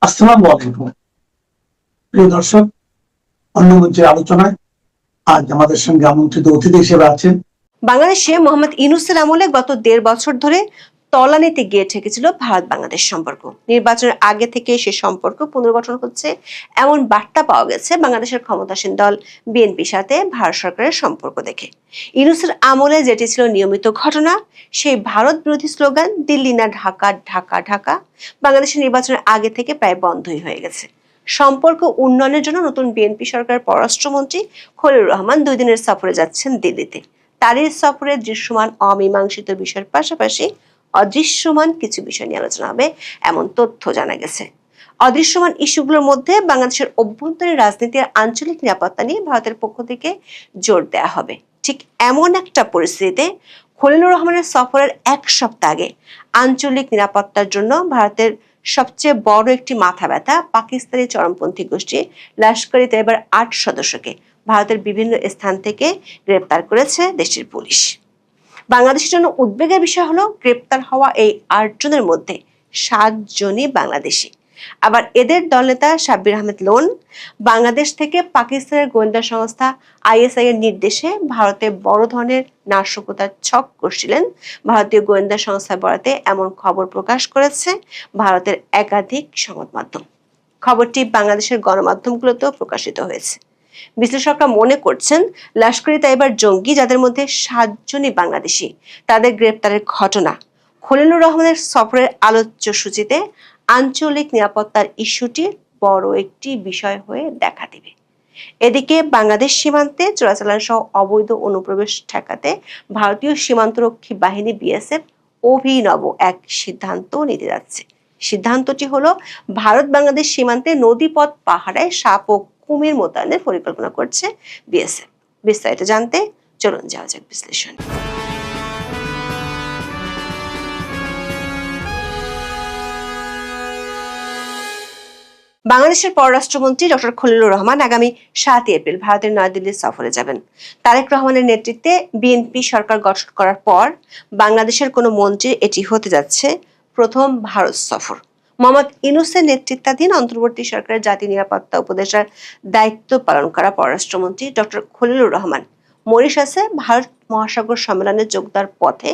আসসালামু আলাইকুম প্রিয় দর্শক, অন্য মঞ্চের আলোচনায় আজ আমাদের সঙ্গে আমন্ত্রিত অতিথি হিসেবে আছেন বাংলাদেশে মোহাম্মদ ইউনূসের আমলে গত ১.৫ বছর ধরে তলানিতে গিয়ে ঠেকেছিল ভারত বাংলাদেশ সম্পর্ক। নির্বাচনের আগে থেকে সে সম্পর্ক পুনর্গঠন হচ্ছে এমন বার্তা পাওয়া গেছে বাংলাদেশের ক্ষমতাসীন দল বিএনপির সাথে ভারত সরকারের সম্পর্ক দেখে। ইউনূসের আমলে যেটি ছিল নিয়মিত ঘটনা, সেই ভারত বিরোধী স্লোগান দিল্লি না ঢাকা, ঢাকা ঢাকা বাংলাদেশের নির্বাচনের আগে থেকে প্রায় বন্ধই হয়ে গেছে। সম্পর্ক উন্নয়নের জন্য নতুন বিএনপি সরকারের পররাষ্ট্রমন্ত্রী খলিলুর রহমান ২ দিনের সফরে যাচ্ছেন দিল্লিতে। তার এই সফরে দৃশ্যমান অমীমাংসিত বিষয়ের পাশাপাশি অদৃশ্যমান কিছু বিষয় নিয়ে আলোচনা হবে এমন তথ্য জানা গেছে। অদৃশ্যমান ইস্যুগুলোর মধ্যে বাংলাদেশের অভ্যন্তরীণ রাজনীতি আর আঞ্চলিক নিরাপত্তা নিয়ে ভারতের পক্ষ থেকে জোর দেওয়া হবে। ঠিক এমন একটা পরিস্থিতিতে খলিলুর রহমানের সফরের ১ সপ্তাহ আগে আঞ্চলিক নিরাপত্তার জন্য ভারতের সবচেয়ে বড় একটি মাথা ব্যথা পাকিস্তানি চরমপন্থী গোষ্ঠী লস্কর-ই তৈয়বার ৮ সদস্যকে ভারতের বিভিন্ন স্থান থেকে গ্রেপ্তার করেছে দেশের পুলিশ। বাংলাদেশের জন্য উদ্বেগের বিষয় হলো গ্রেপ্তার হওয়া এই ৮ জনের মধ্যে ৭ জনই বাংলাদেশি। আবার এদের দলনেতা সাব্বির আহমেদ লোন বাংলাদেশ থেকে পাকিস্তানের গোয়েন্দা সংস্থা আইএসআই এর নির্দেশে ভারতে বড় ধরনের নাশকতার ছক কষছিলেন। ভারতীয় গোয়েন্দা সংস্থার বরাতে এমন খবর প্রকাশ করেছে ভারতের একাধিক সংবাদ মাধ্যম। খবরটি বাংলাদেশের গণমাধ্যমগুলোতেও প্রকাশিত হয়েছে। বিশ্লেষকরা মনে করছেন লস্কর-ই তৈয়বার জঙ্গি, যাদের মধ্যে ৭ জনই বাংলাদেশি, তাদের গ্রেপ্তারের ঘটনা খলিলুর রহমানের সফরের আলোচ্য সূচিতে আঞ্চলিক নিরাপত্তার ইস্যুটির বড় একটি বিষয় হয়ে দেখা দেবে। এদিকে বাংলাদেশ সীমান্তে চোরাচালান সহ অবৈধ অনুপ্রবেশ ঠেকাতে ভারতীয় সীমান্তরক্ষী বাহিনী বিএসএফ অভিনব এক সিদ্ধান্ত নিতে যাচ্ছে। সিদ্ধান্তটি হলো ভারত বাংলাদেশ সীমান্তে নদীপথ পাহারায় সাপ ও কুমির মোতায়েনের পরিকল্পনা করছে বিএসএফ। বিস্তারিত জানতে চলুন যাওয়া যাক বিশ্লেষণ। বাংলাদেশের পররাষ্ট্রমন্ত্রী ডক্টর খলিলুর রহমান আগামী ৭ এপ্রিল ভারতের নয়াদিল্লি সফরে যাবেন। তারেক রহমানের নেতৃত্বে বিএনপি সরকার গঠন করার পর বাংলাদেশের কোনো মন্ত্রীর এটি হতে যাচ্ছে প্রথম ভারত সফর। মোহাম্মদ ইউনূসের নেতৃত্বাধীন অন্তর্বর্তী সরকারের জাতীয় নিরাপত্তা উপদেষ্টার দায়িত্ব পালন করা পররাষ্ট্রমন্ত্রী ডক্টর খলিলুর রহমান মরিশাসে ভারত মহাসাগর সম্মেলনে যোগ দেওয়ার পথে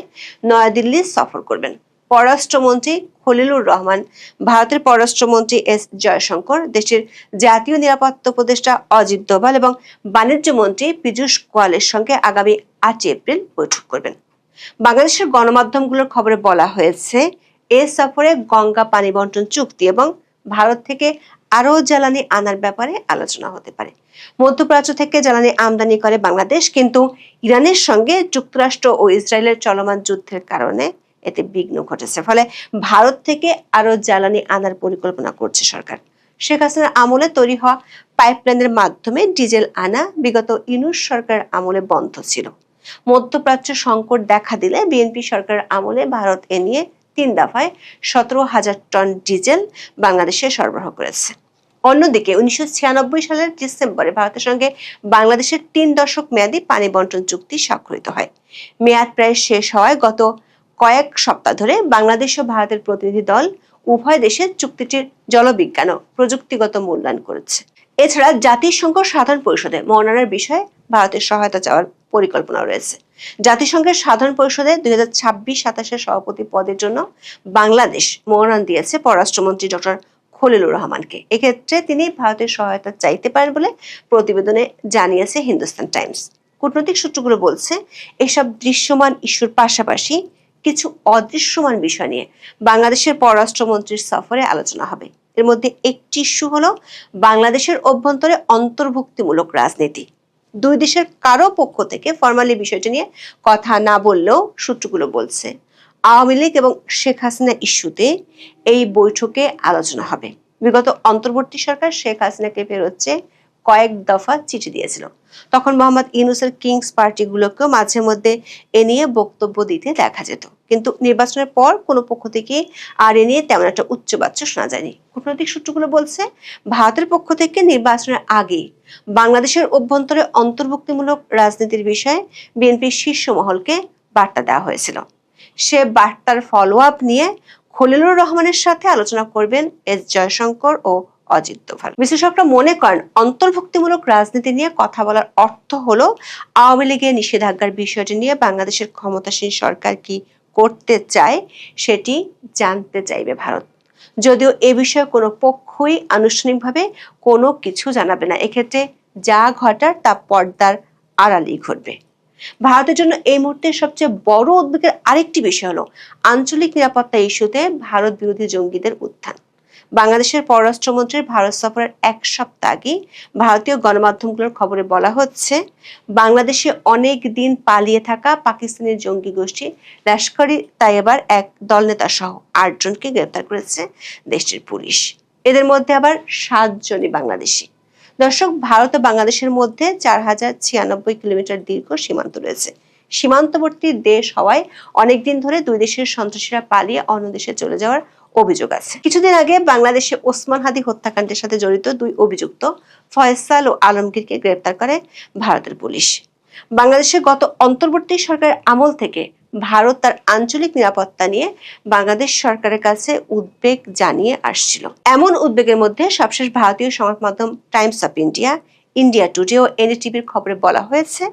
নয়াদিল্লি সফর করবেন। পররাষ্ট্রমন্ত্রী খলিলুর রহমান, ভারতের পররাষ্ট্রমন্ত্রী এস জয়শঙ্কর, দেশের জাতীয় নিরাপত্তা উপদেষ্টা অজিত দোভাল এবং বাণিজ্য মন্ত্রী পীযূষ গোয়ালের সঙ্গে আগামী ৮ এপ্রিল বৈঠক করবেন। বাংলাদেশের গণমাধ্যমগুলোর খবরে বলা হয়েছে, এ সফরে গঙ্গা পানি বন্টন চুক্তি এবং ভারত থেকে আরও জ্বালানি আনার ব্যাপারে আলোচনা হতে পারে। মধ্যপ্রাচ্য থেকে জ্বালানি আমদানি করে বাংলাদেশ, কিন্তু ইরানের সঙ্গে যুক্তরাষ্ট্র ও ইসরায়েলের চলমান যুদ্ধের কারণে এতে বিঘ্ন ঘটেছে। ফলে ভারত থেকে আরো জ্বালানি আনার পরিকল্পনা করছে সরকার। শেখ হাসিনার আমলে তৈরি হওয়া পাইপলাইনের মাধ্যমে ডিজেল আনা বিগত ইউনূস সরকারের আমলে বন্ধ ছিল। মধ্যপ্রাচ্য সংকট দেখা দিলে বিএনপি সরকারের আমলে ভারত এ নিয়ে ৩ দফায় ১৭,০০০ টন ডিজেল বাংলাদেশে সরবরাহ করেছে। অন্যদিকে ১৯৯৬ সালের ডিসেম্বরে ভারতের সঙ্গে বাংলাদেশের ৩ দশক মেয়াদী পানি বন্টন চুক্তি স্বাক্ষরিত হয়। মেয়াদ প্রায় শেষ হওয়ায় গত কয়েক সপ্তাহ ধরে বাংলাদেশ ও ভারতের প্রতিনিধি দল উভয় দেশের চুক্তিটির জলবিজ্ঞান ও প্রযুক্তিগত মূল্যায়ন করেছে। এছাড়া জাতিসংঘ সাধারণ পরিষদে মনোনয়নের বিষয়ে ভারতের সহায়তা চাওয়ার পরিকল্পনা রয়েছে। জাতিসংঘের সাধারণ পরিষদে ২০২৬-২৭ সভাপতি পদের জন্য বাংলাদেশ মনোনয়ন দিয়েছে পররাষ্ট্রমন্ত্রী ডক্টর খলিলুর রহমানকে। এক্ষেত্রে তিনি ভারতের সহায়তা চাইতে পারেন বলে প্রতিবেদনে জানিয়েছে হিন্দুস্তান টাইমস। কূটনৈতিক সূত্রগুলো বলছে, এসব দৃশ্যমান ইস্যুর পাশাপাশি কিছু অদৃশ্যমান বিষয় নিয়ে বাংলাদেশের পররাষ্ট্রমন্ত্রীর সফরে আলোচনা হবে। এর মধ্যে একটি ইস্যু হলো বাংলাদেশের অভ্যন্তরে অন্তর্ভুক্তিমূলক রাজনীতি। দুই দেশের কারো পক্ষ থেকে ফরমালি বিষয়টি নিয়ে কথা না বললেও সূত্রগুলো বলছে, আওয়ামী লীগ এবং শেখ হাসিনা ইস্যুতে এই বৈঠকে আলোচনা হবে। বিগত অন্তর্বর্তী সরকার শেখ হাসিনাকে ফেরত কয়েক দফা চিঠি দিয়েছিল। তখন মোহাম্মদ ইউনূসের কিংস পার্টিগুলোকেও মাঝে মধ্যে এ নিয়ে বক্তব্য দিতে দেখা যেত, কিন্তু নির্বাচনের পর কোনো পক্ষ থেকে আর এ নিয়ে তেমন একটা উচ্চবাচ্য শোনা যায়নি। কূটনৈতিক সূত্রগুলো বলছে, ভারতের পক্ষ থেকে নির্বাচনের আগে বাংলাদেশের অভ্যন্তরে অন্তর্ভুক্তিমূলক রাজনীতির বিষয়ে বিএনপির শীর্ষ মহলকে বার্তা দেওয়া হয়েছিল। সে বার্তার ফলো আপ নিয়ে খলিলুর রহমানের সাথে আলোচনা করবেন এস জয়শঙ্কর ও অজিত দোভাল। বিশ্লেষকরা মনে করেন, অন্তর্ভুক্তিমূলক রাজনীতি নিয়ে কথা বলার অর্থ হলো আওয়ামী লীগের নিষেধাজ্ঞার বিষয়টি নিয়ে বাংলাদেশের ক্ষমতাসীন সরকার কি করতে চায় সেটি জানতে চাইবে ভারত। যদিও এ বিষয়ে কোনো পক্ষই আনুষ্ঠানিকভাবে কোনো কিছু জানাবে না। এক্ষেত্রে যা ঘটার তা পর্দার আড়ালেই ঘটবে। ভারতের জন্য এই মুহূর্তে সবচেয়ে বড় উদ্বেগের আরেকটি বিষয় হলো আঞ্চলিক নিরাপত্তা ইস্যুতে ভারত বিরোধী জঙ্গিদের উত্থান। বাংলাদেশের পররাষ্ট্রমন্ত্রীর ভারত সফরের এক সপ্তাহ আগে ভারতীয় গণমাধ্যমগুলোর খবরে বলা হচ্ছে, বাংলাদেশে অনেক দিন পালিয়ে থাকা পাকিস্তানি জঙ্গি গোষ্ঠী লস্কর-ই তাইয়বার এক দলনেতা সহ 8 জনকে গ্রেপ্তার করেছে দেশটির পুলিশ। এদের মধ্যে আবার 7 জনই বাংলাদেশি। দর্শক, ভারত ও বাংলাদেশের মধ্যে 4096 কিলোমিটার দীর্ঘ সীমান্ত রয়েছে। সীমান্তবর্তী দেশ হওয়ায় অনেকদিন ধরে দুই দেশের সন্ত্রাসীরা পালিয়ে অন্য দেশে চলে যাওয়ার অভিযোগ আছে। কিছুদিন আগে বাংলাদেশে ওসমান হাদি হত্যাকাণ্ডের সাথে জড়িত 2 অভিযুক্ত ফয়সাল ও আলমগীরকে গ্রেপ্তার করে ভারতের পুলিশ। বাংলাদেশের গত অন্তর্বর্তী সরকারের আমল থেকে ভারত তার আঞ্চলিক নিরাপত্তা নিয়ে বাংলাদেশ সরকারের কাছে উদ্বেগ জানিয়ে আসছিল। এমন উদ্বেগের মধ্যে সবশেষ ভারতীয় সংবাদ মাধ্যম Times of India, India Today ও এনডিটিভির খবরে বলা হয়েছে,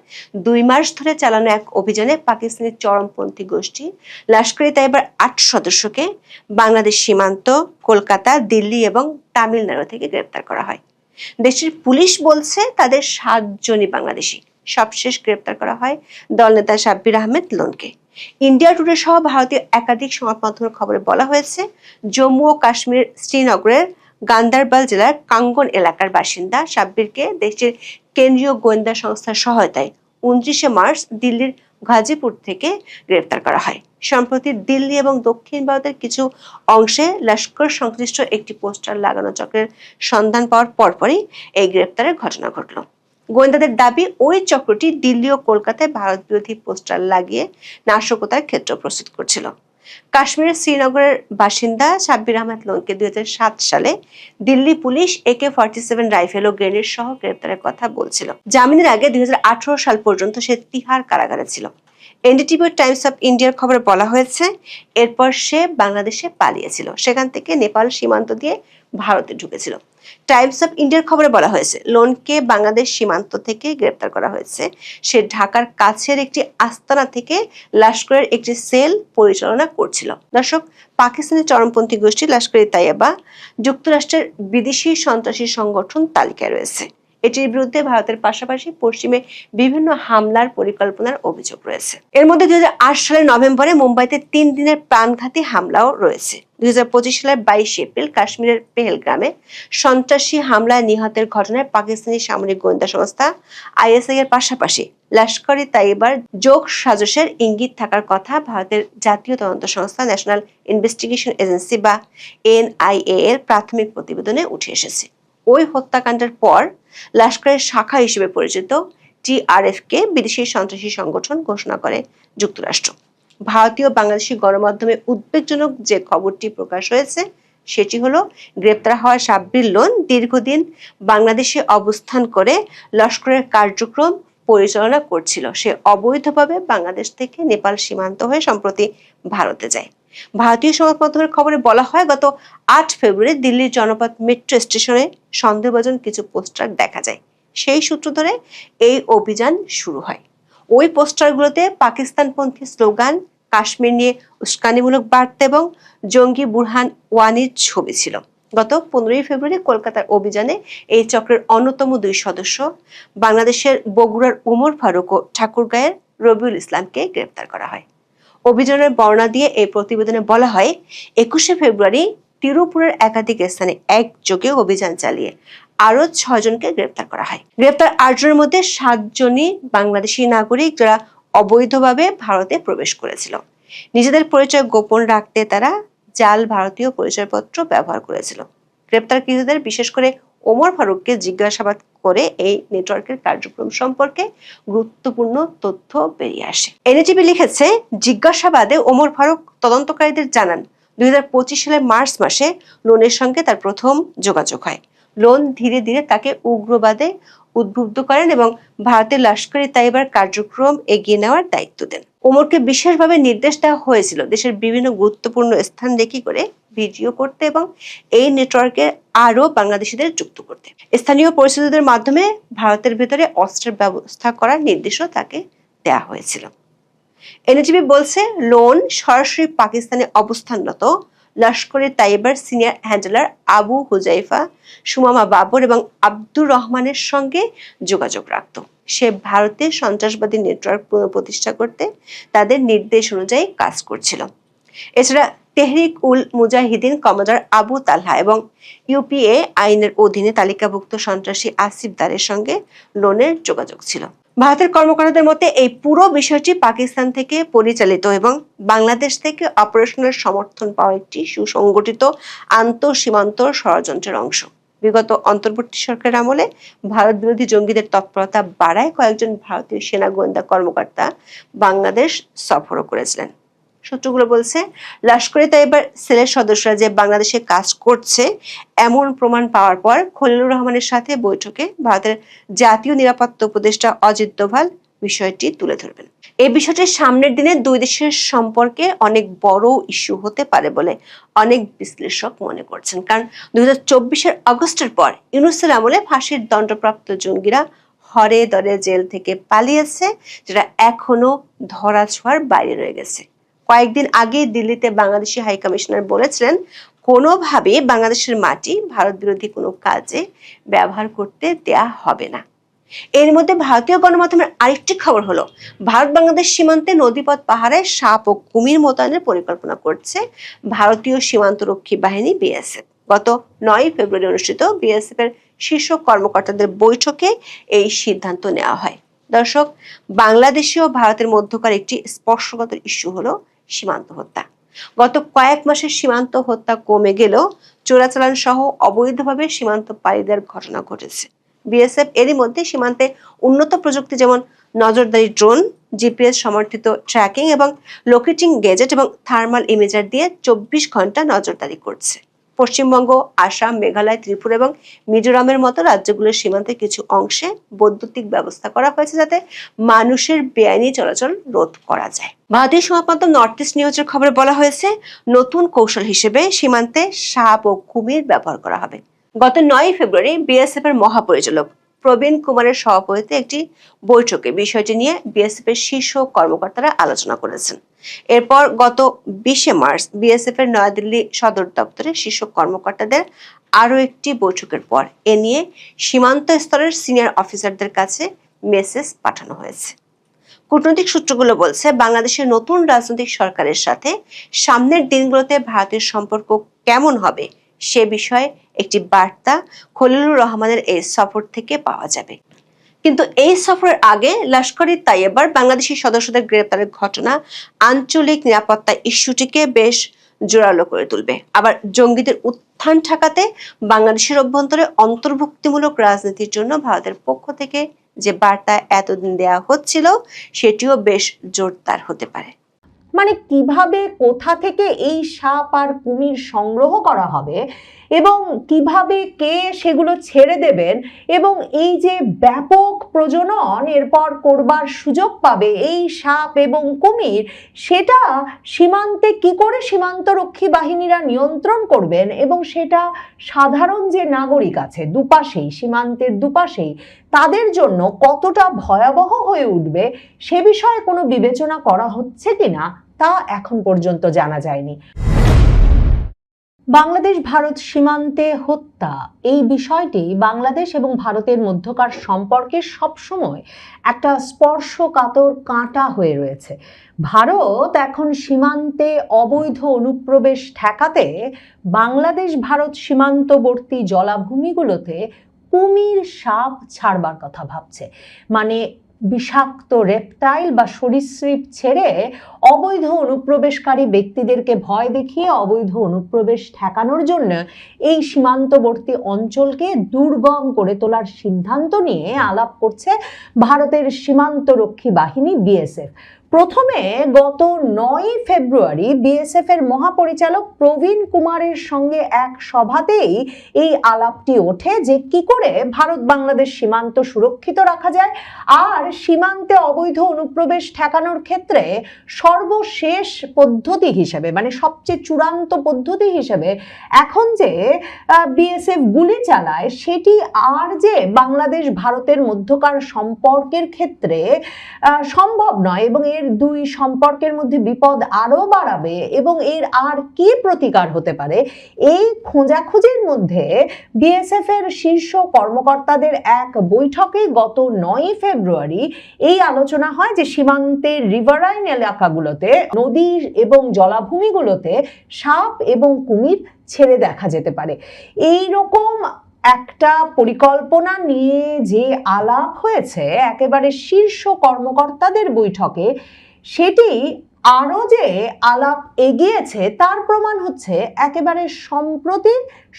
2 মাস ধরে চালানো এক অভিযানে পাকিস্তানের চরমপন্থী গোষ্ঠী লস্কর-ই তাইয়বার 8 সদস্যকে বাংলাদেশ সীমান্ত, কলকাতা, দিল্লি এবং তামিলনাড়ু থেকে গ্রেপ্তার করা হয়। দেশটির পুলিশ বলছে তাদের 7 জনই বাংলাদেশি। সবশেষ গ্রেপ্তার করা হয় দলনেতা সাব্বির আহমেদ লোনকে। ইন্ডিয়া টুডে সহ ভারতীয় একাধিক সংবাদ মাধ্যমের খবরে বলা হয়েছে, জম্মু ও কাশ্মীরের শ্রীনগরের গান্দারবাল জেলার কাঙ্গন এলাকার বাসিন্দা সাব্বিরকে দেশের কেন্দ্রীয় গোয়েন্দা সংস্থার সহায়তায় 29 মার্চ দিল্লির গাজীপুর থেকে গ্রেপ্তার করা হয়। সম্প্রতি দিল্লি এবং দক্ষিণ ভারতের কিছু অংশে লস্কর সংশ্লিষ্ট একটি পোস্টার লাগানো চক্রের সন্ধান পাওয়ার পরপরই এই গ্রেপ্তারের ঘটনা ঘটল। গোয়েন্দাদের দাবি, ওই চক্রটি দিল্লি ও কলকাতায় ভারত বিরোধী পোস্টার লাগিয়ে নাশকতার ক্ষেত্র প্রস্তুত করছিল। কাশ্মীরের শ্রীনগরের বাসিন্দা সাব্বির আহমেদ লোনকে 2007 সালে দিল্লি পুলিশ AK-47 রাইফেল ও গ্রেনেড সহ গ্রেপ্তারের কথা বলছিল। জামিনের আগে 2018 সাল পর্যন্ত সে তিহার কারাগারে ছিল। এনডিটিভি ও টাইমস অফ ইন্ডিয়ার খবরে বলা হয়েছে, এরপর সে বাংলাদেশে পালিয়েছিল। সেখান থেকে নেপাল সীমান্ত দিয়ে ভারতে ঢুকেছিল। টাইমস অফ ইন্ডিয়ার খবরে বলা হয়েছে, লোনকে বাংলাদেশ সীমান্ত থেকে গ্রেপ্তার করা হয়েছে। সে ঢাকার কাছের একটি আস্তানা থেকে লস্করের একটি সেল পরিচালনা করছিল। দর্শক, পাকিস্তানের চরমপন্থী গোষ্ঠী লস্কর-ই তাইয়বা যুক্তরাষ্ট্রের বিদেশি সন্ত্রাসী সংগঠন তালিকায় রয়েছে। এটির বিরুদ্ধে ভারতের পাশাপাশি পশ্চিমে বিভিন্ন হামলার পরিকল্পনার অভিযোগ রয়েছে। এর মধ্যে 2008 সালের নভেম্বরে মুম্বাইতে 3 দিনের প্রাণঘাতী হামলাও রয়েছে। 2025 সালের 22 এপ্রিল কাশ্মীরের পেহেলগ্রামে সন্ত্রাসী হামলায় নিহতের ঘটনায় পাকিস্তানি সামরিক গোয়েন্দা সংস্থা ISI এর পাশাপাশি লস্কর-ই তাইয়বার যোগ সাজশের ইঙ্গিত থাকার কথা ভারতের জাতীয় তদন্ত সংস্থা ন্যাশনাল ইনভেস্টিগেশন এজেন্সি বা NIA এর প্রাথমিক প্রতিবেদনে উঠে এসেছে। ওই হত্যাকাণ্ডের পর লস্করের শাখা হিসেবে পরিচিত TRF কে বিদেশি সন্ত্রাসী সংগঠন ঘোষণা করে যুক্তরাষ্ট্র। ভারতীয় বাংলাদেশি গণমাধ্যমে উদ্বেগজনক যে খবরটি প্রকাশ হয়েছে সেটি হলো, গ্রেপ্তার হওয়া সাব্বির লোন দীর্ঘদিন বাংলাদেশে অবস্থান করে লস্করের কার্যক্রম পরিচালনা করছিল। সে অবৈধভাবে বাংলাদেশ থেকে নেপাল সীমান্ত হয়ে সম্প্রতি ভারতে যায়। ভারতীয় সংবাদ মাধ্যমের খবরে বলা হয়, গত 8 ফেব্রুয়ারি দিল্লির জনপথ মেট্রো স্টেশনে সন্দেহভাজন কিছু পোস্টার দেখা যায়। সেই সূত্র ধরে এই অভিযান শুরু হয়। ওই পোস্টারগুলোতে পাকিস্তানপন্থী স্লোগান, কাশ্মীর নিয়ে উস্কানিমূলক বার্তা এবং জঙ্গি বুরহান ওয়ানির ছবি ছিল। গত 15 ফেব্রুয়ারি কলকাতার অভিযানে এই চক্রের অন্যতম 2 সদস্য বাংলাদেশের বগুড়ার উমর ফারুক ও ঠাকুরগাঁয়ের রবিউল ইসলামকে গ্রেপ্তার করা হয়। অভিযানের বর্ণনা দিয়ে এই প্রতিবেদনে বলা হয়, 21 ফেব্রুয়ারি তিরুপুরের একাধিক স্থানে একযোগে অভিযান চালিয়ে আরো 6 জনকে গ্রেপ্তার করা হয়। গ্রেপ্তার 8 জনের মধ্যে 7 জনই বাংলাদেশি নাগরিক, যারা অবৈধভাবে ভারতে প্রবেশ করেছিল। নিজেদের পরিচয় গোপন রাখতে তারা জাল ভারতীয় পরিচয়পত্র ব্যবহার করেছিল। গ্রেপ্তারকৃতদের বিশেষ করে ওমর ফারুককে জিজ্ঞাসাবাদ করে এই নেটওয়ার্কের কার্যক্রম সম্পর্কে গুরুত্বপূর্ণ তথ্য বেরিয়ে আসে। এনডিটিভি লিখেছে, জিজ্ঞাসাবাদে ওমর ফারুক তদন্তকারীদের জানান, 2025 সালের মার্চ মাসে লোনের সঙ্গে তার প্রথম যোগাযোগ হয়। লোন ধীরে ধীরে তাকে উগ্রবাদে উদ্বুদ্ধ করেন এবং ভারতের লস্কর-ই তাইয়বার কার্যক্রম এগিয়ে নেওয়ার দায়িত্ব দেন। ওমরকে বিশেষভাবে নির্দেশ দেওয়া হয়েছিল দেশের বিভিন্ন গুরুত্বপূর্ণ স্থান দেখি করে ভিডিও করতে এবং এই নেটওয়ার্কে আরো বাংলাদেশিদের যুক্ত করতে। স্থানীয় পরিস্থিতিদের মাধ্যমে ভারতের ভেতরে অস্ত্রের ব্যবস্থা করার নির্দেশও তাকে দেওয়া হয়েছিল। এনটিভি বলছে, লোন সরাসরি পাকিস্তানে অবস্থানরত লস্করে তাইবার সিনিয়র হ্যান্ডলার আবু হুজাইফা, সুমামা বাবর এবং আব্দুর রহমানের সঙ্গে যোগাযোগ রাখত। সে ভারতে সন্ত্রাসবাদী নেটওয়ার্ক পুনঃপ্রতিষ্ঠা করতে তাদের নির্দেশ অনুযায়ী কাজ করছিল। এছাড়া তেহরিক উল মুজাহিদিন কমান্ডার আবু তালহা এবং ইউপিএ আইনের অধীনে তালিকাভুক্ত সন্ত্রাসী আসিফ দারের সঙ্গে লোনের যোগাযোগ ছিল। ভারতের কর্মকর্তাদের মতে এই পুরো বিষয়টি পাকিস্তান থেকে পরিচালিত এবং বাংলাদেশ থেকে অপারেশনাল সমর্থন পাওয়া একটি সুসংগঠিত আন্তঃসীমান্ত ষড়যন্ত্রের অংশ। বিগত অন্তর্বর্তী সরকারের আমলে ভারত বিরোধী জঙ্গিদের তৎপরতা বাড়ায় কয়েকজন ভারতীয় সেনা গোয়েন্দা কর্মকর্তা বাংলাদেশ সফরও করেছিলেন। সূত্রগুলো বলছে, লস্করে তাইবার সেলের সদস্যরা যে বাংলাদেশে কাজ করছে এমন প্রমাণ পাওয়ার পর খলিলুর রহমানের সাথে বৈঠকে ভারতের জাতীয় নিরাপত্তা উপদেষ্টা অজিত দোভাল বিষয়টি তুলে ধরবেন। এই বিষয়টি সামনের দিনে দুই দেশের সম্পর্কে অনেক বড় ইস্যু হতে পারে বলে অনেক বিশ্লেষক মনে করছেন। কারণ 2024 আগস্টের পর ইউনূসের আমলে ফাঁসির দণ্ডপ্রাপ্ত জঙ্গিরা হরে দরে জেল থেকে পালিয়েছে, যেটা এখনো ধরাছোঁয়ার বাইরে রয়ে গেছে। কয়েকদিন আগে দিল্লিতে বাংলাদেশি হাই কমিশনার বলেছিলেন, কোনোভাবেই বাংলাদেশের মাটি ভারত বিরোধী কোনো কাজে ব্যবহার করতে দেয়া হবে না। এর মধ্যে ভারতীয় গণমাধ্যমের আরেকটি খবর হলো, ভারত বাংলাদেশ সীমান্তে নদীপথ পাহাড়ে সাপ ও কুমির মোতায়েনের পরিকল্পনা করছে ভারতীয় সীমান্তরক্ষী বাহিনী বিএসএফ। গত 9 ফেব্রুয়ারি অনুষ্ঠিত বিএসএফ এর শীর্ষ কর্মকর্তাদের বৈঠকে এই সিদ্ধান্ত নেওয়া হয়। দর্শক, বাংলাদেশে ও ভারতের মধ্যকার একটি স্পর্শকাতর ইস্যু হলো সীমান্ত হত্যা। গত কয়েক মাসের সীমান্ত হত্যা কমে গেলেও চোরাচালান সহ অবৈধভাবে সীমান্ত পাড়িদের ঘটনা ঘটেছে। বিএসএফ এরই মধ্যে সীমান্তে উন্নত প্রযুক্তি যেমন নজরদারি ড্রোন, জিপিএস সমর্থিত ট্র্যাকিং এবং লোকেটিং গ্যাজেট এবং থার্মাল ইমেজার দিয়ে 24 ঘন্টা নজরদারি করছে। পশ্চিমবঙ্গ, আসাম, মেঘালয়, ত্রিপুরা এবং মিজোরামের মতো রাজ্যগুলোর সীমান্তে কিছু অংশে বৈদ্যুতিক ব্যবস্থা করা হয়েছে যাতে মানুষের বেআইনি চলাচল রোধ করা যায়। ভারতীয় সংবাদ মাধ্যম নর্থ ইস্ট নিউজের খবরে বলা হয়েছে, নতুন কৌশল হিসেবে সীমান্তে সাপ ও কুমির ব্যবহার করা হবে। গত 9 ফেব্রুয়ারি বিএসএফ এর মহাপরিচালক প্রবীণ কুমারের সভাপতিত্বে একটি বৈঠকে বিষয়টি নিয়ে বিএসএফ এর শীর্ষ কর্মকর্তারা আলোচনা করেছেন। এরপর গত 20 মার্চ বিএসএফ এর নয়াদিল্লি সদর দপ্তরে শীর্ষ কর্মকর্তাদের আরো একটি বৈঠকের পর এ নিয়ে সীমান্ত স্তরের সিনিয়র অফিসারদের কাছে মেসেজ পাঠানো হয়েছে। কূটনৈতিক সূত্রগুলো বলছে, বাংলাদেশের নতুন রাজনৈতিক সরকারের সাথে সামনের দিনগুলোতে ভারতের সম্পর্ক কেমন হবে সে বিষয়ে একটি বার্তা খলিলুর রহমানের এই সফর থেকে পাওয়া যাবে। কিন্তু এই সফরের আগে লস্করে তাইবার বাংলাদেশি সদস্যদের গ্রেপ্তারের ঘটনা আঞ্চলিক নিরাপত্তা ইস্যুটিকে বেশ জোরালো করে তুলবে। আবার জঙ্গিদের উত্থান ঠেকাতে বাংলাদেশের অভ্যন্তরে অন্তর্ভুক্তিমূলক রাজনীতির জন্য ভারতের পক্ষ থেকে যে বার্তা এতদিন দেয়া হচ্ছিল সেটিও বেশ জোরদার হতে পারে। মানে কিভাবে, কোথা থেকে এই সাপ আর কুমির সংগ্রহ করা হবে এবং কিভাবে কে সেগুলো ছেড়ে দেবেন এবং এই যে ব্যাপক প্রজনন এরপর করবার সুযোগ পাবে এই সাপ এবং কুমির, সেটা সীমান্তে কি করে সীমান্তরক্ষী বাহিনীরা নিয়ন্ত্রণ করবেন এবং সেটা সাধারণ যে নাগরিক আছে দুপাশেই, সীমান্তের দুপাশেই, তাদের জন্য কতটা ভয়াবহ হয়ে উঠবে সে বিষয়ে কোনো বিবেচনা করা হচ্ছে কিনা তা এখন পর্যন্ত জানা যায়নি। বাংলাদেশ ভারত সীমান্তে হত্যা এই বিষয়টি বাংলাদেশ এবং ভারতের মধ্যকার সম্পর্কে সবসময় একটা স্পর্শকাতর কাঁটা হয়ে রয়েছে। ভারত এখন সীমান্তে অবৈধ অনুপ্রবেশ ঠেকাতে বাংলাদেশ ভারত সীমান্তবর্তী জলাভূমিগুলোতে কুমির, সাপ ছাড়বার কথা ভাবছে। মানে বিষাক্ত রেপটাইল বা সরীসৃপ ছেড়ে অবৈধ অনুপ্রবেশকারী ব্যক্তিদেরকে ভয় দেখিয়ে অবৈধ অনুপ্রবেশ ঠেকানোর জন্য এই সীমান্তবর্তী অঞ্চলকে দুর্গম করে তোলার সিদ্ধান্ত নিয়ে আলাপ করছে ভারতের সীমান্তরক্ষী বাহিনী বিএসএফ। প্রথমে গত 9 ফেব্রুয়ারি বিএসএফ এর মহাপরিচালক প্রবীণ কুমারের সঙ্গে এক সভাতেই এই আলাপটি ওঠে যে কি করে ভারত বাংলাদেশ সীমান্ত সুরক্ষিত রাখা যায় আর সীমান্তে অবৈধ অনুপ্রবেশ ঠেকানোর ক্ষেত্রে সর্বশেষ পদ্ধতি হিসেবে মানে সবচেয়ে চূড়ান্ত পদ্ধতি হিসেবে এখন যে বিএসএফ গুলি চালায় সেটি আর যে বাংলাদেশ ভারতের মধ্যকার সম্পর্কের ক্ষেত্রে সম্ভব নয় এবং এর দুই সম্পর্কের মধ্যে বিপদ আরো বাড়াবে এবং এর আর কি প্রতিকার হতে পারে এই খোঁজাখুঁজির মধ্যে বিএসএফ এর শীর্ষ কর্মকর্তাদের এক বৈঠকে গত 9 ফেব্রুয়ারি এই আলোচনা হয় যে সীমান্তের রিভারাইন এলাকাগুলোতে নদী এবং জলাভূমিগুলোতে সাপ এবং কুমির ছেড়ে দেখা যেতে পারে। এই রকম একটা পরিকল্পনা নিয়ে যে আলাপ হয়েছে একেবারে শীর্ষ কর্মকর্তাদের বৈঠকে সেটি আরো যে আলাপ এগিয়েছে তার প্রমাণ হচ্ছে একেবারে সম্প্রতি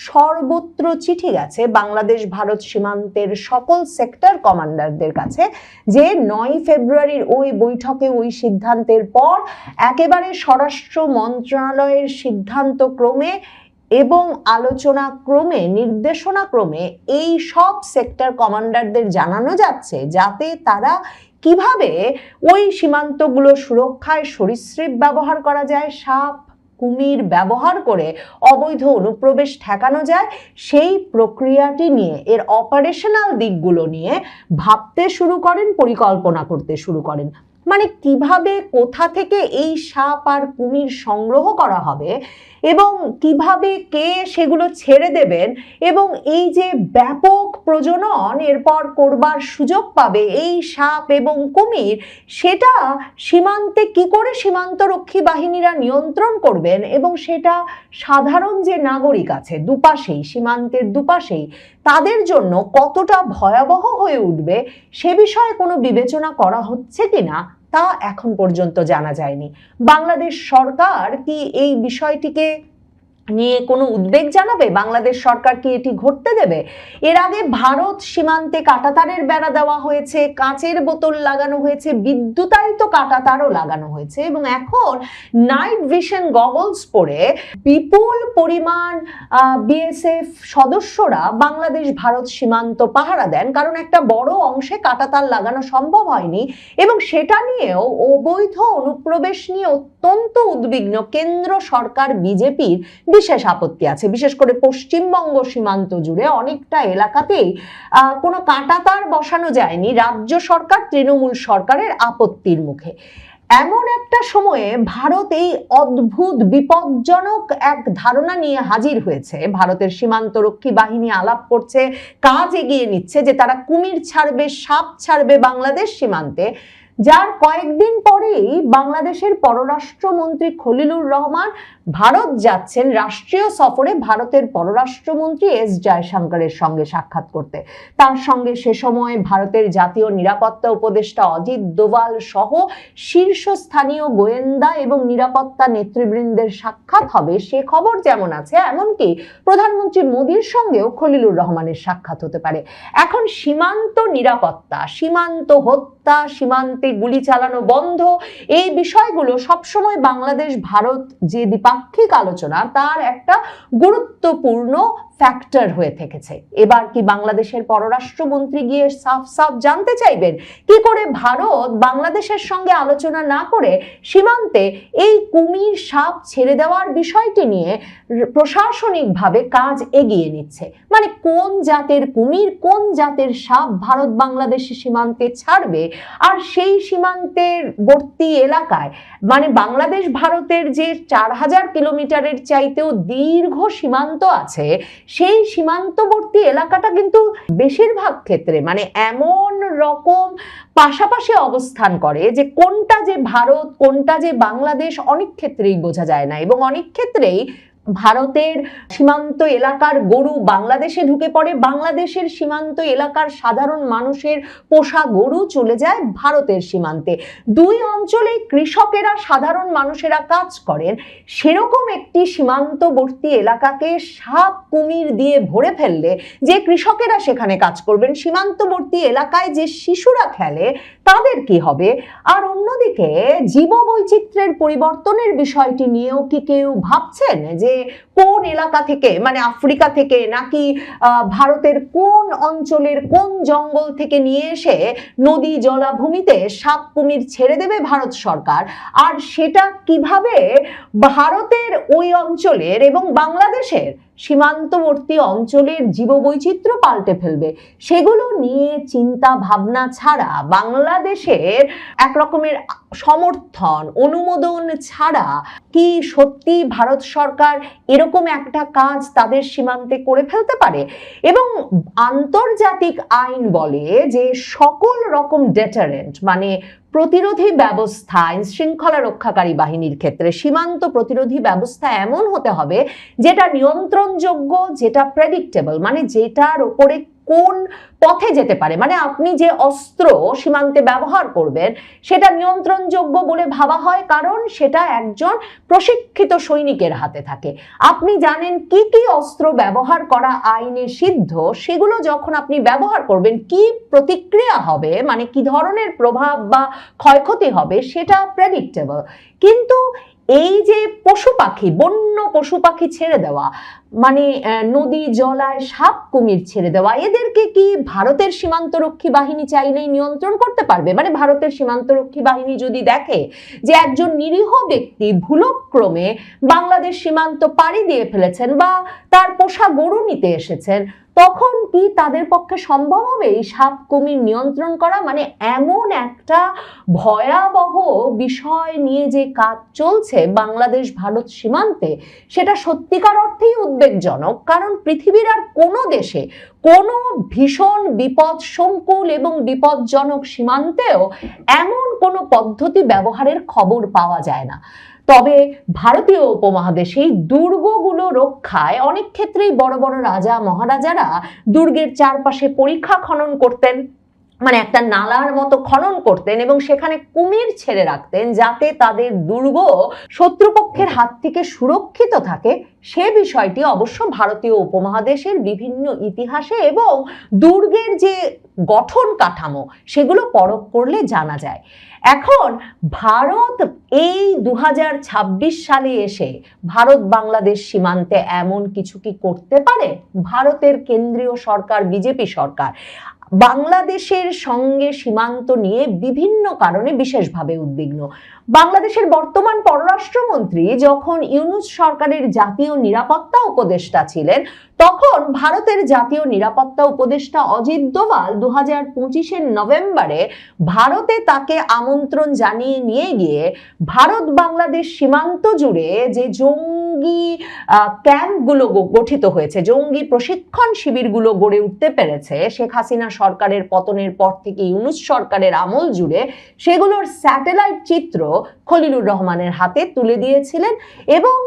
সর্বত্র চিঠি গেছে বাংলাদেশ ভারত সীমান্তের সকল সেক্টর কমান্ডারদের কাছে যে 9 ফেব্রুয়ারির ওই বৈঠকে ওই সিদ্ধান্তের পর একেবারে স্বরাষ্ট্র মন্ত্রণালয়ের সিদ্ধান্ত ক্রমে এবং আলোচনা ক্রমে নির্দেশনা ক্রমে এই সব সেক্টর কমান্ডারদের জানানো যাচ্ছে যাতে তারা কিভাবে ওই সীমান্তগুলো সুরক্ষায় সরীসৃপ ব্যবহার করা যায়, সাপ কুমির ব্যবহার করে অবৈধ অনুপ্রবেশ ঠেকানো যায় সেই প্রক্রিয়াটি নিয়ে এর অপারেশনাল দিকগুলো নিয়ে ভাবতে শুরু করেন, পরিকল্পনা করতে শুরু করেন। মানে কিভাবে কোথা থেকে এই সাপ আর কুমির সংগ্রহ করা হবে এবং কিভাবে কে সেগুলো ছেড়ে দেবেন এবং এই যে ব্যাপক প্রজনন এরপর করবার সুযোগ পাবে এই সাপ এবং কুমির সেটা সীমান্তে কি করে সীমান্তরক্ষী বাহিনীরা নিয়ন্ত্রণ করবেন এবং সেটা সাধারণ যে নাগরিক আছে দুপাশেই সীমান্তের দুপাশেই তাদের জন্য কতটা ভয়াবহ হয়ে উঠবে সে বিষয়ে কোনো বিবেচনা করা হচ্ছে কিনা তা এখন পর্যন্ত জানা যায়নি। বাংলাদেশ সরকার কি এই বিষয়টিকে নিয়ে কোনো উদ্বেগ জানাবে? বাংলাদেশ সরকার কি এটি ঘটতে দেবে? এর আগে ভারত সীমান্তে কাঁটাতারের বেড়া দেওয়া হয়েছে, কাঁচের বোতল লাগানো হয়েছে, বিদ্যুতায়িত কাঁটাতারও লাগানো হয়েছে এবং এখন নাইট ভিশন গগলস পরে বিপুল পরিমাণ বিএসএফ সদস্যরা বাংলাদেশ ভারত সীমান্ত পাহারা দেন কারণ একটা বড় অংশে কাঁটাতার লাগানো সম্ভব হয়নি এবং সেটা নিয়েও অবৈধ অনুপ্রবেশ নিয়ে অত্যন্ত উদ্বিগ্ন কেন্দ্র সরকার বিজেপির বিশেষ আপত্তি আছে। বিশেষ করে পশ্চিমবঙ্গ সীমান্ত জুড়ে অনেকটা এলাকাতেই কোনো কাঁটাতার বসানো যায়নি রাজ্য সরকার তৃণমূল সরকারের আপত্তির মুখে। এমন একটা সময়ে ভারত এই অদ্ভুত বিপজ্জনক এক ধারণা নিয়ে হাজির হয়েছে। ভারতের সীমান্তরক্ষী বাহিনী আলাপ করছে, কাজ এগিয়ে নিচ্ছে যে তারা কুমির ছাড়বে, সাপ ছাড়বে বাংলাদেশ সীমান্তে। যার কয়েকদিন পরেই বাংলাদেশের পররাষ্ট্রমন্ত্রী খলিলুর রহমান ভারত যাচ্ছেন রাষ্ট্রীয় সফরে ভারতের পররাষ্ট্রমন্ত্রী এস জয়শঙ্করের সঙ্গে সাক্ষাৎ করতে। তার সঙ্গে সে সময় ভারতের জাতীয় নিরাপত্তা উপদেষ্টা অজিত দোভাল সহ শীর্ষস্থানীয় গোয়েন্দা এবং নিরাপত্তা নেতৃবৃন্দের সাক্ষাৎ হবে সে খবর যেমন আছে, এমনকি প্রধানমন্ত্রী মোদীর সঙ্গেও খলিলুর রহমানের সাক্ষাৎ হতে পারে। এখন সীমান্ত নিরাপত্তা, সীমান্ত হত্যা, সীমান্তে গুলি চালানো বন্ধ, এই বিষয়গুলো সবসময় বাংলাদেশ ভারত যে দ্বিপাক্ষিক আলোচনা তার একটা গুরুত্বপূর্ণ ফ্যাক্টর হয়ে থেকেছে। এবার কি বাংলাদেশের পররাষ্ট্রমন্ত্রী গিয়ে সাফ সাফ জানতে চাইবেন কি করে ভারত বাংলাদেশের সঙ্গে আলোচনা না করে সীমান্তে এই কুমির সাপ ছেড়ে দেওয়ার বিষয়টি নিয়ে প্রশাসনিকভাবে কাজ এগিয়ে নিচ্ছে। মানে কোন জাতের কুমির, কোন জাতের সাপ ভারত বাংলাদেশি সীমান্তে ছাড়বে আর সেই সীমান্তের বর্তী এলাকায় মানে বাংলাদেশ ভারতের যে 4000 কিলোমিটারের চাইতেও দীর্ঘ সীমান্ত আছে সেই সীমান্তবর্তী এলাকাটা কিন্তু বেশিরভাগ ক্ষেত্রে মানে এমন রকম পাশাপাশি অবস্থান করে যে কোনটা যে ভারত কোনটা যে বাংলাদেশ অনেক ক্ষেত্রেই বোঝা যায় না এবং অনেক ক্ষেত্রেই ভারতের সীমান্ত এলাকার গরু বাংলাদেশে ঢুকে পড়ে, বাংলাদেশের সীমান্ত এলাকার সাধারণ মানুষের পোষা গরু চলে যায় ভারতের সীমান্তে। দুই অঞ্চলে কৃষকেরা সাধারণ মানুষেরা কাজ করেন, সেরকম একটি সীমান্তবর্তী এলাকাকে সাপ কুমির দিয়ে ভরে ফেললে যে কৃষকেরা সেখানে কাজ করবেন, সীমান্তবর্তী এলাকায় যে শিশুরা খেলে তাদের কি হবে? আর অন্যদিকে জীববৈচিত্র্যের পরিবর্তনের বিষয়টি নিয়েও কি কেউ ভাবছেন যে কোন এলাকা থেকে, মানে আফ্রিকা থেকে নাকি ভারতের কোন অঞ্চলের কোন জঙ্গল থেকে নিয়ে এসে নদী জলাভূমিতে সাপ কুমির ছেড়ে দেবে ভারত সরকার, আর সেটা কিভাবে ভারতের ওই অঞ্চলের এবং বাংলাদেশের সীমান্তবর্তী অঞ্চলের জীববৈচিত্র্য পাল্টে ফেলবে, সেগুলো নিয়ে চিন্তা ভাবনা ছাড়া, বাংলাদেশের এক রকমের সমর্থন অনুমোদন ছাড়া কি সত্যি ভারত সরকার এরকম একটা কাজ তাদের সীমান্তে করে ফেলতে পারে? এবং আন্তর্জাতিক আইন বলে যে সকল রকম ডেটারেন্ট, মানে প্রতিরোধী ব্যবস্থা, আইন শৃঙ্খলা রক্ষাকারী বাহিনীর ক্ষেত্রে সীমান্ত প্রতিরোধী ব্যবস্থা এমন হতে হবে যেটা নিয়ন্ত্রণযোগ্য, যেটা প্রেডিক্টেবল, মানে যেটার উপরে কোন পথে যেতে পারে, মানে আপনি যে অস্ত্র সীমান্তে ব্যবহার করবেন সেটা নিয়ন্ত্রণযোগ্য বলে ভাবা হয়, কারণ সেটা একজন প্রশিক্ষিত সৈনিকের হাতে থাকে। আপনি জানেন কি কি অস্ত্র ব্যবহার করা আইনে সিদ্ধ, সেগুলো যখন আপনি ব্যবহার করবেন কি প্রতিক্রিয়া হবে, মানে কি ধরনের প্রভাব বা ক্ষয়ক্ষতি হবে, সেটা প্রেডিক্টেবল। কিন্তু এই যে পশু পাখি, বন্য পশু পাখি ছেড়ে দেওয়া, মানে নদী জলায় সাপ কুমির ছেড়ে দেওয়া, এদেরকে কি ভারতের সীমান্তরক্ষী বাহিনী চাইলেই নিয়ন্ত্রণ করতে পারবে? মানে ভারতের সীমান্তরক্ষী বাহিনী যদি দেখে যে একজন নিরীহ ব্যক্তি ভুলক্রমে বাংলাদেশ সীমান্ত পাড়ি দিয়ে ফেলেছেন বা তার পোষা গরু নিতে এসেছেন, তখন কি তাদের পক্ষে সম্ভব হবে এই সাপ কুমির নিয়ন্ত্রণ করা? মানে এমন একটা ভয়াবহ বিষয় নিয়ে যে কাজ চলছে বাংলাদেশ ভারত সীমান্তে, সেটা সত্যিকার অর্থেই উদ্বেগজনক। কারণ পৃথিবীর আর কোনো দেশে কোনো ভীষণ বিপদ সংকুল এবং বিপজ্জনক সীমান্তেও এমন কোনো পদ্ধতি ব্যবহারের খবর পাওয়া যায় না। তবে ভারতীয় উপমহাদেশে এই দুর্গগুলো রক্ষায় অনেক ক্ষেত্রেই বড় বড় রাজা মহারাজারা দুর্গের চারপাশে পরিখা খনন করতেন, মানে একটা নালার মতো খনন করতেন এবং সেখানে কুমির ছেড়ে রাখতেন যাতে তাদের দুর্গ শত্রুপক্ষের হাত থেকে সুরক্ষিত থাকে। সে বিষয়টি অবশ্য ভারতীয় উপমহাদেশের বিভিন্ন ইতিহাসে এবং দুর্গের যে গঠন কাঠামো সেগুলো পরখ করলে জানা যায়। এখন ভারত এই 2026 সালে এসে ভারত বাংলাদেশ সীমান্তে এমন কিছু কি করতে পারে? ভারতের কেন্দ্রীয় সরকার, বিজেপি সরকার বাংলাদেশের সঙ্গে সীমান্ত নিয়ে বিভিন্ন কারণে বিশেষভাবে উদ্বিগ্ন। বাংলাদেশের বর্তমান পররাষ্ট্রমন্ত্রী যখন ইউনূস সরকারের জাতীয় নিরাপত্তা উপদেষ্টা ছিলেন, তখন ভারতের জাতীয় নিরাপত্তা উপদেষ্টা অজিত দোভাল 2025-এর নভেম্বরে ভারতে তাকে আমন্ত্রণ জানিয়ে নিয়ে গিয়ে ভারত বাংলাদেশ সীমান্ত জুড়ে যে জঙ্গি ক্যাম্পগুলো গঠিত হয়েছে, জঙ্গি প্রশিক্ষণ শিবিরগুলো গড়ে উঠতে পেরেছে শেখ হাসিনা সরকারের পতনের পর থেকে ইউনূস সরকারের আমল জুড়ে, সেগুলোর স্যাটেলাইট চিত্র খলিলুর রহমানের হাতে তুলে দিয়েছিলেন এবং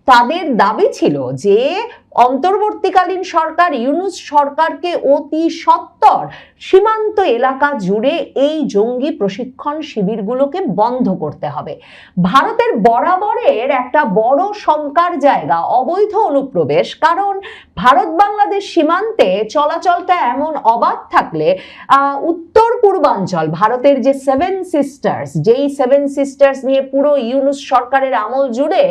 তাদের দাবি ছিল যে অন্তর্বর্তীকালীন সরকার ইউনূস সরকারকে অতি সত্বর সীমান্ত এলাকা জুড়ে এই জঙ্গি প্রশিক্ষণ শিবিরগুলোকে বন্ধ করতে হবে। ভারতের বরাবরের একটা বড় শঙ্কার জায়গা অবৈধ অনুপ্রবেশ, কারণ ভারত বাংলাদেশ সীমান্তে চলাচলটা এমন অবাধ থাকলে উত্তর পূর্বাঞ্চল ভারতের যে সেভেন সিস্টার্স, যেই সেভেন সিস্টার্স নিয়ে পুরো ইউনূস সরকারের আমল জুড়ে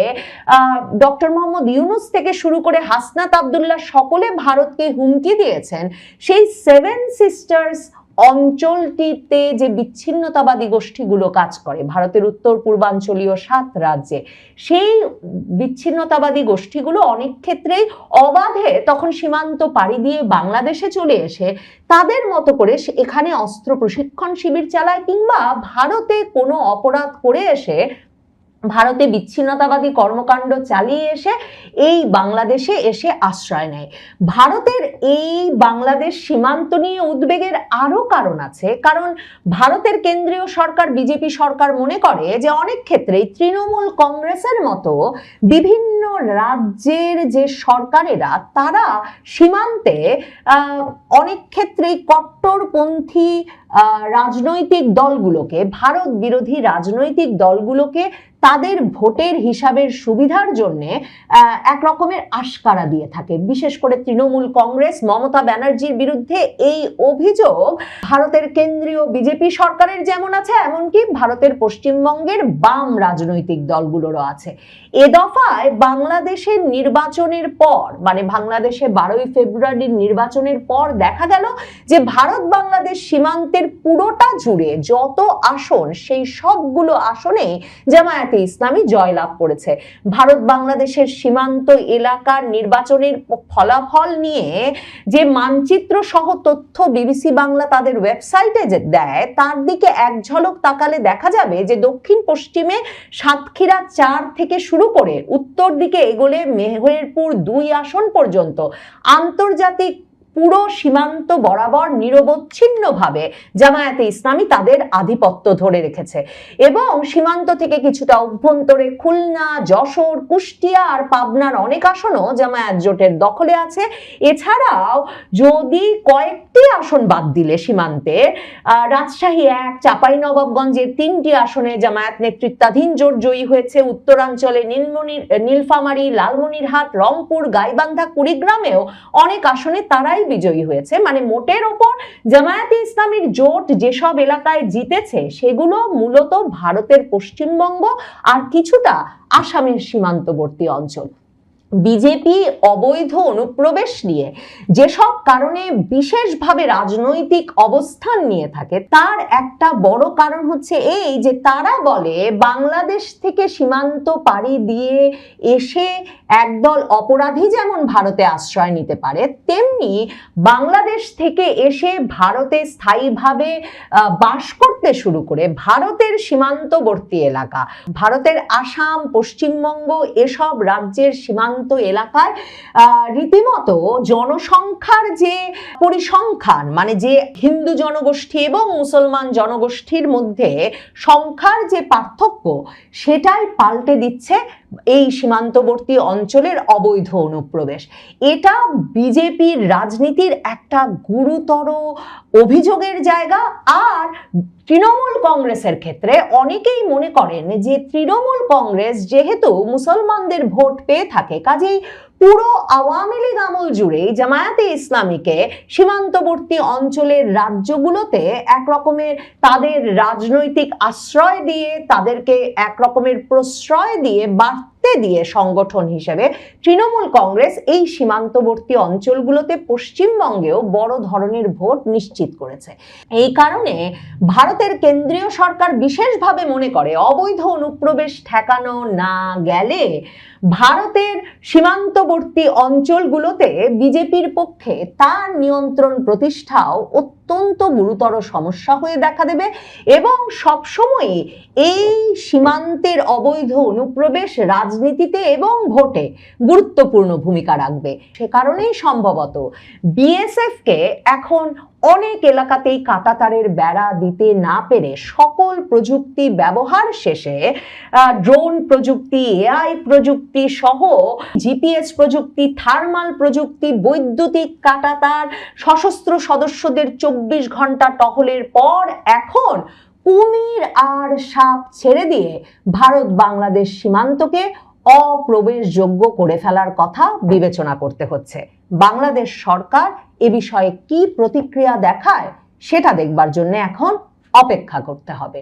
ডক্টর মোহাম্মদ ইউনূস থেকে শুরু করে হাসনাত আব্দুল্লাহ সকলে ভারতকে হুমকি দিয়েছেন, সেই সেভেন সিস্টার্স অঞ্চলটিতে যে বিচ্ছিন্নতাবাদী গোষ্ঠীগুলো কাজ করে ভারতের উত্তর পূর্বাঞ্চলীয় 7 রাজ্যে, সেই বিচ্ছিন্নতাবাদী গোষ্ঠীগুলো অনেক ক্ষেত্রেই অবাধে তখন সীমান্ত পাড়ি দিয়ে বাংলাদেশে চলে এসে তাদের মতো করে এখানে অস্ত্র প্রশিক্ষণ শিবির চালায়, কিংবা ভারতে কোনো অপরাধ করে এসে ভারতে বিচ্ছিন্নতাবাদী কর্মকাণ্ড চালিয়ে এসে এই বাংলাদেশে এসে আশ্রয় নেয়। ভারতের এই বাংলাদেশ সীমান্ত নিয়ে উদ্বেগের আরো কারণ আছে, কারণ ভারতের কেন্দ্রীয় সরকার বিজেপি সরকার মনে করে যে অনেক ক্ষেত্রেই তৃণমূল কংগ্রেসের মতো বিভিন্ন রাজ্যের যে সরকারেরা তারা সীমান্তে অনেক ক্ষেত্রেই কট্টরপন্থী রাজনৈতিক দলগুলোকে, ভারত বিরোধী রাজনৈতিক দলগুলোকে তাদের ভোটের হিসাবের সুবিধার জন্য এক রকমের আশকারা দিয়ে থাকে। বিশেষ করে তৃণমূল কংগ্রেস মমতা ব্যানার্জির বিরুদ্ধে এই অভিযোগ ভারতের কেন্দ্রীয় বিজেপি সরকারের যেমন আছে, এমনকি ভারতের পশ্চিমবঙ্গের বাম রাজনৈতিক দলগুলোরও আছে। এ দফায় বাংলাদেশের নির্বাচনের পর, মানে বাংলাদেশে 12ই ফেব্রুয়ারির নির্বাচনের পর দেখা গেল যে ভারত বাংলাদেশ সীমান্তের পুরোটা জুড়ে যত আসন, সেই সবগুলো আসনে জামায়াতে ইসলামী জয়লাভ করেছে। ভারত বাংলাদেশের সীমান্ত এলাকার নির্বাচনের ফলাফল নিয়ে যে মানচিত্র সহ তথ্য বিবিসি বাংলা তাদের ওয়েবসাইটে যে দেয়, তার দিকে এক ঝলক তাকালে দেখা যাবে যে দক্ষিণ পশ্চিমে সাতক্ষীরা 4 থেকে শুরু করে উত্তর দিকে এগোলে মেহেরপুর 2 আসন পর্যন্ত আন্তর্জাতিক পুরো সীমান্ত বরাবর নিরবচ্ছিন্নভাবে জামায়াতে ইসলামী তাদের আধিপত্য ধরে রেখেছে। এবং সীমান্ত থেকে কিছুটা অভ্যন্তরে খুলনা, যশোর, কুষ্টিয়া আর পাবনার অনেক আসনও জামায়াত জোটের দখলে আছে। এছাড়াও যদি কয়েকটি আসন বাদ দিলে সীমান্তে রাজশাহী 1, চাঁপাইনবাবগঞ্জের 3টি আসনে জামায়াত নেতৃত্বাধীন জোট জয়ী হয়েছে। উত্তরাঞ্চলে নীলফামারী, লালমনিরহাট, রংপুর, গাইবান্ধা, কুড়িগ্রামেও অনেক আসনে তারাই বিজয়ী হয়েছে। মানে মোটের ওপর জামায়াতে ইসলামীর জোট যেসব এলাকায় জিতেছে সেগুলো মূলত ভারতের পশ্চিমবঙ্গ আর কিছুটা আসামের সীমান্তবর্তী অঞ্চল। বিজেপি অবৈধ অনুপ্রবেশ নিয়ে যেসব কারণে বিশেষভাবে রাজনৈতিক অবস্থান নিয়ে থাকে, তার একটা বড় কারণ হচ্ছে এই যে তারা বলে বাংলাদেশ থেকে সীমান্ত পাড়ি দিয়ে এসে একদল অপরাধী যেমন ভারতে আশ্রয় নিতে পারে, তেমনি বাংলাদেশ থেকে এসে ভারতে স্থায়ীভাবে বাস করতে শুরু করে ভারতের সীমান্তবর্তী এলাকা, ভারতের আসাম, পশ্চিমবঙ্গ এসব রাজ্যের সীমান্ত এলাকায় রীতিমতো জনসংখ্যার যে পরিসংখ্যান, মানে যে হিন্দু জনগোষ্ঠী এবং মুসলমান জনগোষ্ঠীর মধ্যে সংখ্যার যে পার্থক্য, সেটাই পাল্টে দিচ্ছে এই সীমান্তবর্তী অঞ্চলের অবৈধ অনুপ্রবেশ। এটা বিজেপির রাজনীতির একটা গুরুতর অভিযোগের জায়গা। আর তৃণমূল কংগ্রেসের ক্ষেত্রে অনেকেই মনে করেন যে তৃণমূল কংগ্রেস যেহেতু মুসলমানদের ভোট পেয়ে থাকে, কাজেই পুরো আওয়ামী লীগ আমল জুড়েই জামায়াতে ইসলামীকে সীমান্তবর্তী অঞ্চলের রাজ্যগুলোতে এক রকমের তাদের রাজনৈতিক আশ্রয় দিয়ে, তাদেরকে এক রকমের প্রশ্রয় দিয়ে, বাড়তে দিয়ে সংগঠন হিসেবে তৃণমূল কংগ্রেস এই সীমান্তবর্তী অঞ্চলগুলোতে পশ্চিমবঙ্গেও বড় ধরনের ভোট নিশ্চিত করেছে। এই কারণে ভারতের কেন্দ্রীয় সরকার বিশেষভাবে মনে করে অবৈধ অনুপ্রবেশ ঠেকানো না গেলে ভারতের সীমান্তবর্তী অঞ্চলগুলোতে বিজেপির পক্ষে তার নিয়ন্ত্রণ প্রতিষ্ঠাও অত্যন্ত গুরুতর সমস্যা হয়ে দেখা দেবে এবং সবসময় এই সীমান্তের অবৈধ অনুপ্রবেশ রাজনীতিতে এবং ভোটে গুরুত্বপূর্ণ ভূমিকা রাখবে। সে কারণেই সম্ভবত বিএসএফ কে এখন অনেক এলাকাতেই কাঁটাতারের বেড়া দিতে না পেরে সকল প্রযুক্তি ব্যবহার শেষে ড্রোন প্রযুক্তি, এআই প্রযুক্তি সহ জিপিএস প্রযুক্তি, থার্মাল প্রযুক্তি, বৈদ্যুতিক কাঁটাতার, সশস্ত্র সদস্যদের 24 ঘন্টা টহলের পর এখন কুমির আর সাপ ছেড়ে দিয়ে ভারত বাংলাদেশ সীমান্তকে অপ্রবেশযোগ্য করে ফেলার কথা বিবেচনা করতে হচ্ছে। বাংলাদেশ সরকার এ বিষয়ে কি প্রতিক্রিয়া দেখায় সেটা দেখবার জন্য এখন অপেক্ষা করতে হবে।